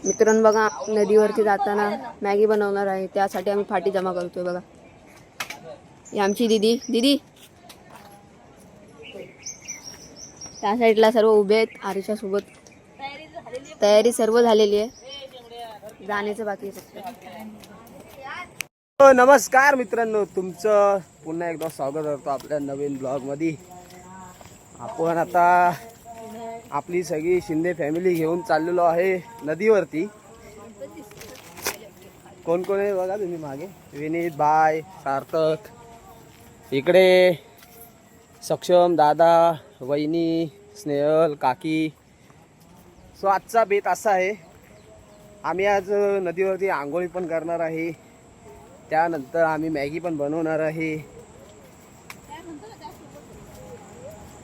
मित्रांनो बघा, नदीवरती जाताना मॅगी बनवणार आहे, त्यासाठी आम्ही फाटी जमा करतोय. बघा ही आमची दीदी त्या साईडला सर्व उभे आहेत. आरीच्या सोबत तयारी सर्व झालेली आहे, जाण्याचं बाकी आहे फक्त. नमस्कार मित्रांनो, तुमचं पुन्हा एकदा स्वागत करतो आपल्या नवीन ब्लॉग मध्ये. आपण आता आपली सगळी शिंदे फॅमिली घेऊन चाललेलो आहे नदीवरती. कोण कोण आहे बघा तुम्ही मागे, विनीत बाय, सार्थक, इकडे सक्षम, दादा, वहिनी, स्नेहल, काकी. सो आजचा बेत असा आहे, आम्ही आज नदीवरती आंघोळी पण करणार आहे, त्यानंतर आम्ही मॅगी पण बनवणार आहे.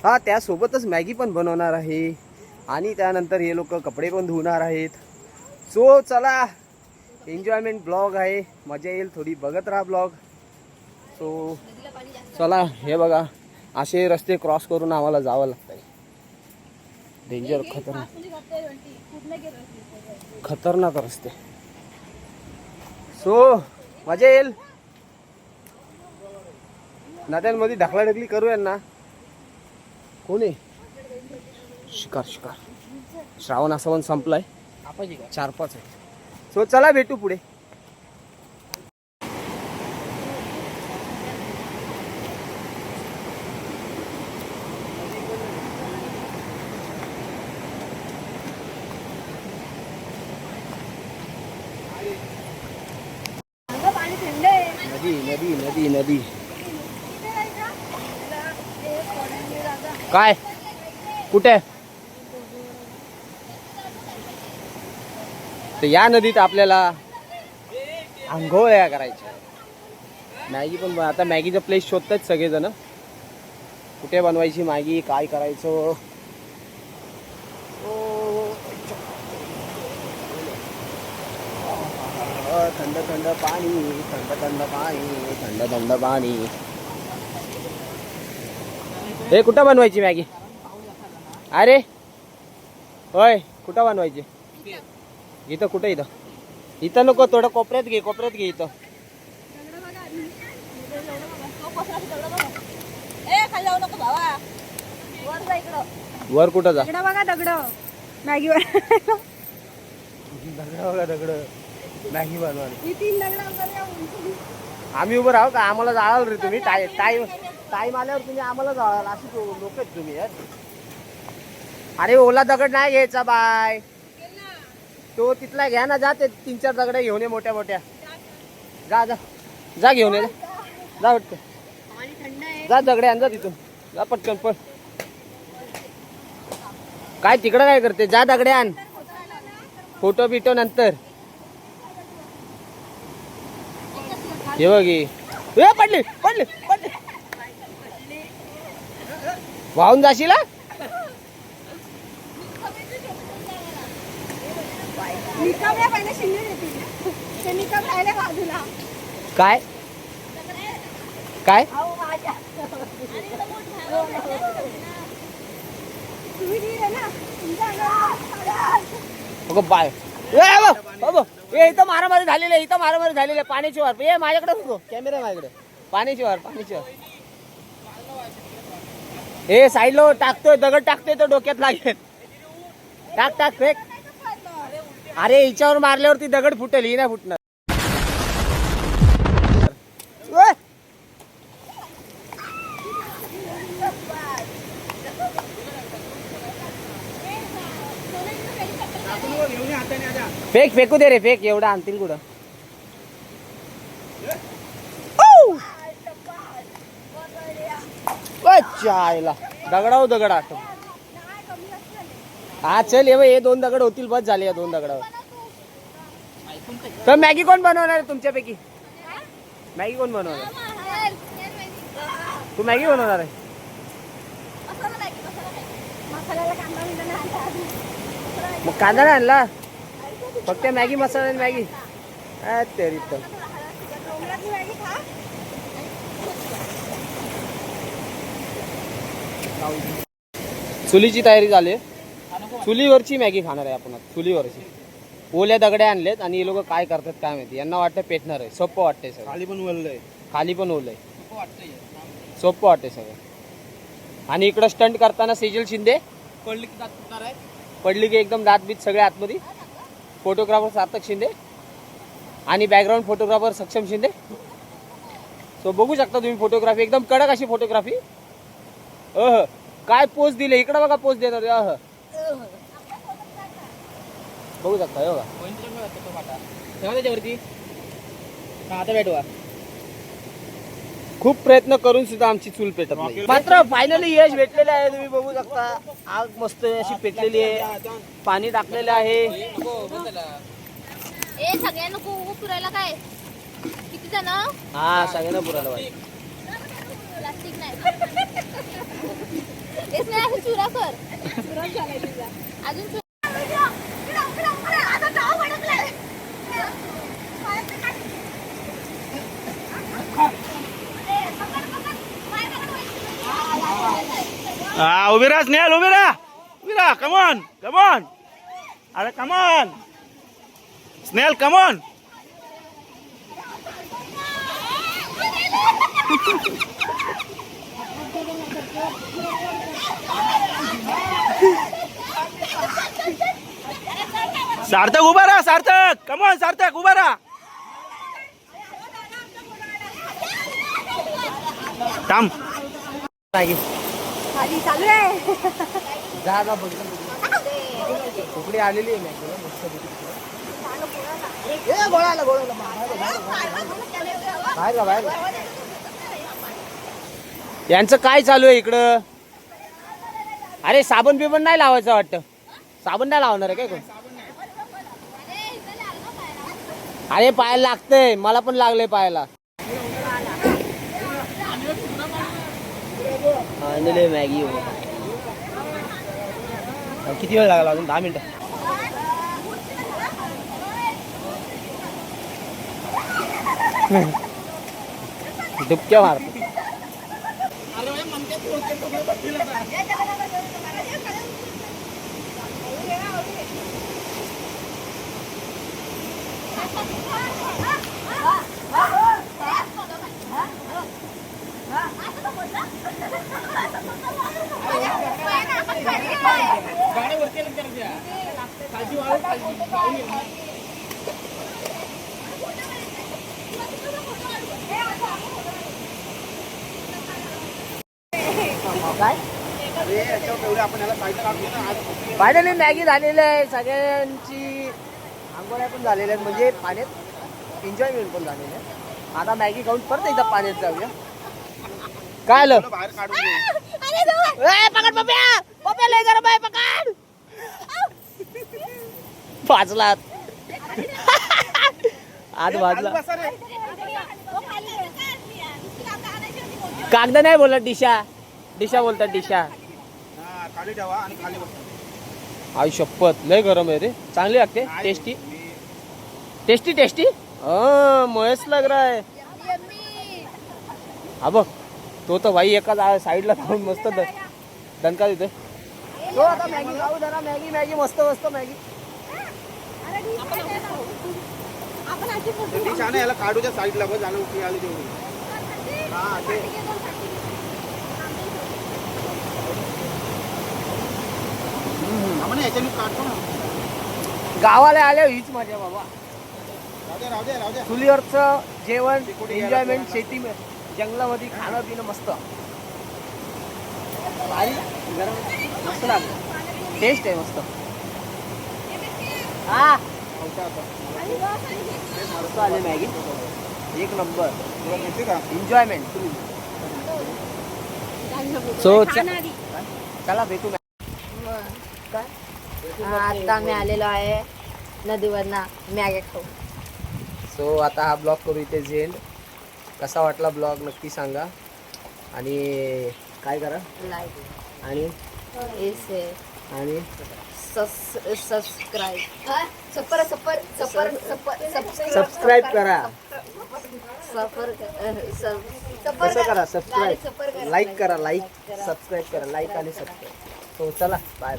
हा, त्यासोबतच मॅगी पण बनवणार आहे आणि त्यानंतर हे लोक कपडे पण धुणार आहेत. सो चला, एन्जॉयमेंट ब्लॉग आहे, मजा येईल थोडी, बघत राहा ब्लॉग. सो चला, हे बघा असे रस्ते क्रॉस करून आम्हाला जावं लागतंय. डेंजर, खतरनाक रस्ते. सो मजा येईल. नद्यांमध्ये ढकलाढकली करूया ना. कोण आहे? शिकार. श्रावण असा पण संपलाय, 4-5 आहे. सो चला, भेटू पुढे. नदी काय कुठे? तर या नदीत आपल्याला आंघोळ्या करायच्या. मॅगी पण आता मॅगीचा प्लेस शोधतात सगळेजण, कुठे बनवायची मॅगी, काय करायचं. थंड पाणी. हे कुठं बनवायची मॅगी? अरे होय, कुठं बनवायची? इथं. कुठं? इथं नको, थोडं कोपऱ्यात घे इथं. वर कुठं जा? दगड मॅगी मॅगी बनवा. आम्ही उभं राहू का? आम्हाला जाळाल रे तुम्ही. टाईम आल्यावर तुम्ही आम्हाला जाळाल, अशी लोक आहेत तुम्ही. अरे ओला दगड नाही घ्यायचा बाय, तो तिथला घ्या ना. जा, ते 3-4 दगड घेऊन ये, मोठ्या. जा घेऊन ये, जा पटकन. जा दगडे आण, जा तिथून, जा पटकन पण. काय तिकडं काय करते? जा दगडे आण, फोटो बिटो नंतर. हे बघ, पडली. वाहून जाशील. काय बाय. इथं मारामारी झालेली. पाण्याची वार. ये माझ्याकडे नको, कॅमेरा माझ्याकडे. पाण्याची वार. हे साईडला टाकतोय, दगड टाकतोय, तो डोक्यात लागेल. टाक फेक. अरे हिच्यावर मारल्यावरती दगड फुटेल, ही नाही फुटणार. फेकू दे रे, फेक. एवढं आणतील कुठं? दगड आठ. हा चल, हे 2 दगड होतील, बस झाले या 2 दगडावर. तर मॅगी कोण बनवणार आहे तुमच्यापैकी? मॅगी कोण बनवणार? तू मॅगी बनवणार आहे? मग कांदा नाही आणला, फक्त मॅगी मसाला आणि मॅगी. तेरी तर चुलीची तयारी झाली. चुलीवरची मॅगी खाणार आहे आपण, चुलीवरची. ओल्या दगड्या आणलेत आणि हे लोक काय करतात काय माहिती. यांना वाटतं पेटणार आहे. सोपं वाटतंय सगळं. खाली पण वळलंय. खाली पण ओलंय. सोपं वाटतंय सगळं. आणि इकडं स्टंट करताना सेजल शिंदे पडली की दात फुटणार आहे. पडली की एकदम दात बीत सगळे आतमध्ये. फोटोग्राफर सार्थक शिंदे आणि बॅकग्राऊंड फोटोग्राफर सक्षम शिंदे. सो बघू शकता तुम्ही फोटोग्राफी एकदम कडक अशी फोटोग्राफी. काय पोज दिले इकडं बघा. पोज देणार बघू शकता. हे बघा त्याच्यावरती आता भेटवा. खूप प्रयत्न करून सुद्धा आमची चूल पेटत नाही. मात्र फायनली यश भेटलेलं आहे. तुम्ही बघू शकता आग मस्त अशी पेटलेली आहे. पाणी टाकलेलं आहे. ए सगळ्यांना पुरायला काय किती जण हा सगळ्यांना पुरायला पाहिजे. प्लास्टिक नाही चुरा कर अजून उभी राहा स्नेहल. उभी राहा. उभी राहा. Come on come on. अरे कमॉन स्नेहल कमॉन. सार्थक उभा राहा. सार्थक कमॉन. सार्थक उभा राहा. थांब. खाली चालू आहे. जा जा बघ. उकडी आलेली आहे मस्त. गोळाला गोळाला बाहेर का बाहेर. यांचं काय चालू आहे इकडं. अरे साबण बिबण नाही लावायचं वाटतं. साबण नाही लावणार आहे काय कोण. अरे पायाला लागतंय. मला पण लागलंय पायाला. मॅगी किती वेळ लागला. अजून 10 मिनिटं. डुबक्या मारतो. फायनली मॅगी झालेली आहे. सगळ्यांची आंघोळ्या पण झालेल्या आहेत. म्हणजे पाण्यात एन्जॉयमेंट पण झालेलं आहे. आता मॅगी खाऊन परत एकदा पाण्यात जाऊया. काय आलं बाहेर काढून दे. पकड पप्या. पप्या लय गरम आहे. पकड. वाजला आज वाजला. कागद नाही बोलत. डिशा डिशा बोलतात. डिशा खाली ठेवा आणि खाली बसा. आई शपथ लय गरम आहे रे. चांगली लागते. Tasty tasty tasty. मस्त लग रहा है. हा बघ तो तर भाई एका साईडला जाऊन मस्त दणका देतोय. तो आता मॅगी खाऊ जरा. मॅगी मॅगी मस्त मस्त मॅगी. छान याला काढूच्या साईडला बस झालं. उठी आली तेवढी. हा ते आपण याच्याने काढतो ना. गावाला आल्या हीच मजा बाबा. राहू दे राहू दे. चुलीवरचं जेवण एन्जॉयमेंट. शेती जंगलामध्ये खाणं पिणं मस्त. भारी गरम मस्त लागलं. टेस्ट आहे मस्त. हा मस्त आले मॅगी. एक नंबर. तुला माहिती का एन्जॉयमेंट. सो चला भेटू. काय आता आम्ही आलेलो आहे नदीवरना मॅगी खाऊ. सो आता हा ब्लॉग करू इथे झेंड. कसा वाटला ब्लॉग नक्की सांगा. आणि काय करा लाईक आणि आणि सबस्क्राईब सबस्क्राईब करा. कसं करा सबस्क्राईब. लाईक करा. लाईक सबस्क्राईब करा. लाईक आणि सबस्क्राईब. सो चला बाय.